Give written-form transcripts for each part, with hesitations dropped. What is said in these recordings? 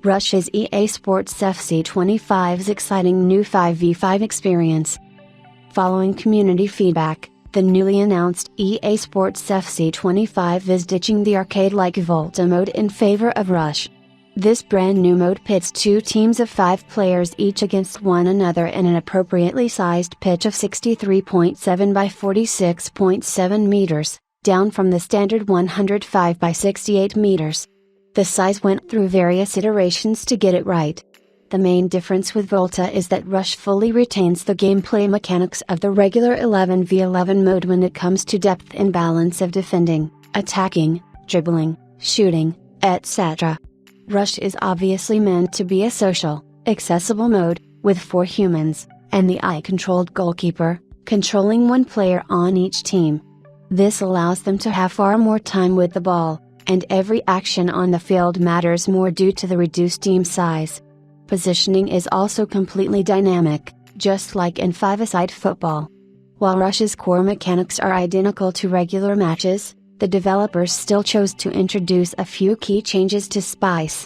Rush's EA Sports FC 25's exciting new 5v5 experience. Following community feedback, the newly announced EA Sports FC 25 is ditching the arcade-like Volta mode in favor of Rush. This brand new mode pits two teams of 5 players each against one another in an appropriately sized pitch of 63.7 by 46.7 meters, down from the standard 105 by 68 meters. The size went through various iterations to get it right. The main difference with Volta is that Rush fully retains the gameplay mechanics of the regular 11v11 mode when it comes to depth and balance of defending, attacking, dribbling, shooting, etc. Rush is obviously meant to be a social, accessible mode, with 4 humans, and the eye-controlled goalkeeper, controlling 1 player on each team. This allows them to have far more time with the ball, and every action on the field matters more due to the reduced team size. Positioning is also completely dynamic, just like in 5-a-side football. While Rush's core mechanics are identical to regular matches, the developers still chose to introduce a few key changes to spice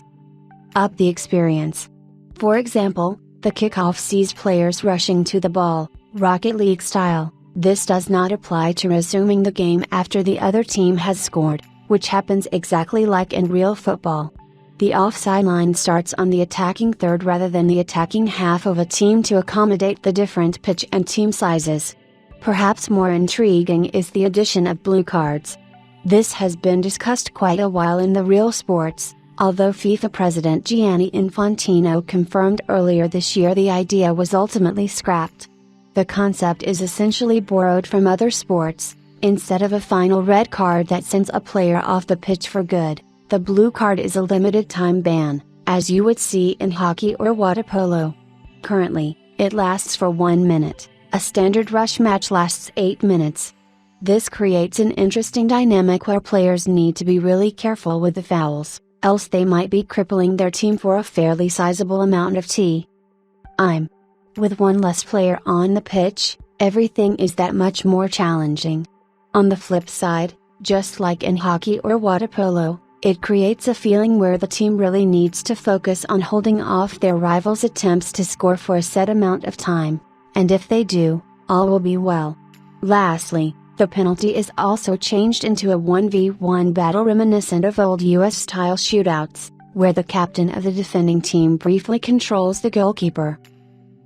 up the experience. For example, the kickoff sees players rushing to the ball, Rocket League style. This does not apply to resuming the game after the other team has scored, which happens exactly like in real football. The offside line starts on the attacking third rather than the attacking half of a team to accommodate the different pitch and team sizes. Perhaps more intriguing is the addition of blue cards. This has been discussed quite a while in the real sports, although FIFA President Gianni Infantino confirmed earlier this year the idea was ultimately scrapped. The concept is essentially borrowed from other sports. Instead of a final red card that sends a player off the pitch for good, the blue card is a limited time ban, as you would see in hockey or water polo. Currently, it lasts for 1 minute, a standard Rush match lasts 8 minutes. This creates an interesting dynamic where players need to be really careful with the fouls, else they might be crippling their team for a fairly sizable amount of time. With 1 less player on the pitch, everything is that much more challenging. On the flip side, just like in hockey or water polo, it creates a feeling where the team really needs to focus on holding off their rivals' attempts to score for a set amount of time, and if they do, all will be well. Lastly, the penalty is also changed into a 1v1 battle reminiscent of old US-style shootouts, where the captain of the defending team briefly controls the goalkeeper.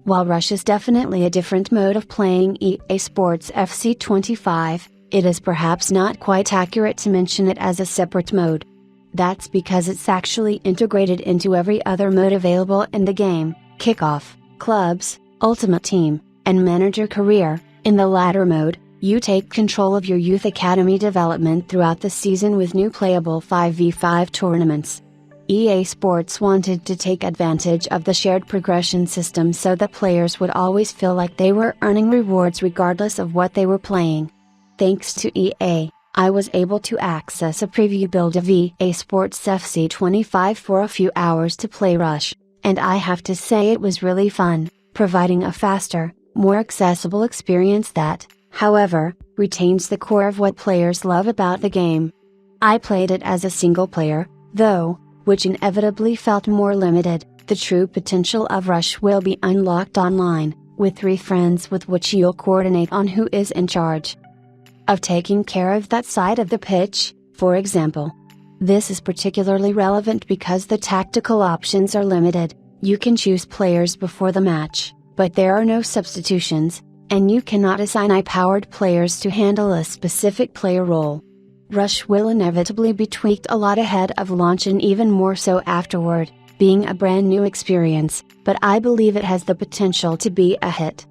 While Rush is definitely a different mode of playing EA Sports FC 25, it is perhaps not quite accurate to mention it as a separate mode. That's because it's actually integrated into every other mode available in the game: Kickoff, Clubs, Ultimate Team, and Manager Career. In the latter mode, you take control of your youth academy development throughout the season with new playable 5v5 tournaments. EA Sports wanted to take advantage of the shared progression system so that players would always feel like they were earning rewards regardless of what they were playing. Thanks to EA, I was able to access a preview build of EA Sports FC 25 for a few hours to play Rush, and I have to say it was really fun, providing a faster, more accessible experience that, however, retains the core of what players love about the game. I played it as a single player, though, which inevitably felt more limited. The true potential of Rush will be unlocked online, with 3 friends with which you'll coordinate on who is in charge of taking care of that side of the pitch, for example. This is particularly relevant because the tactical options are limited. You can choose players before the match, but there are no substitutions, and you cannot assign high-powered players to handle a specific player role. Rush will inevitably be tweaked a lot ahead of launch and even more so afterward, being a brand new experience, but I believe it has the potential to be a hit.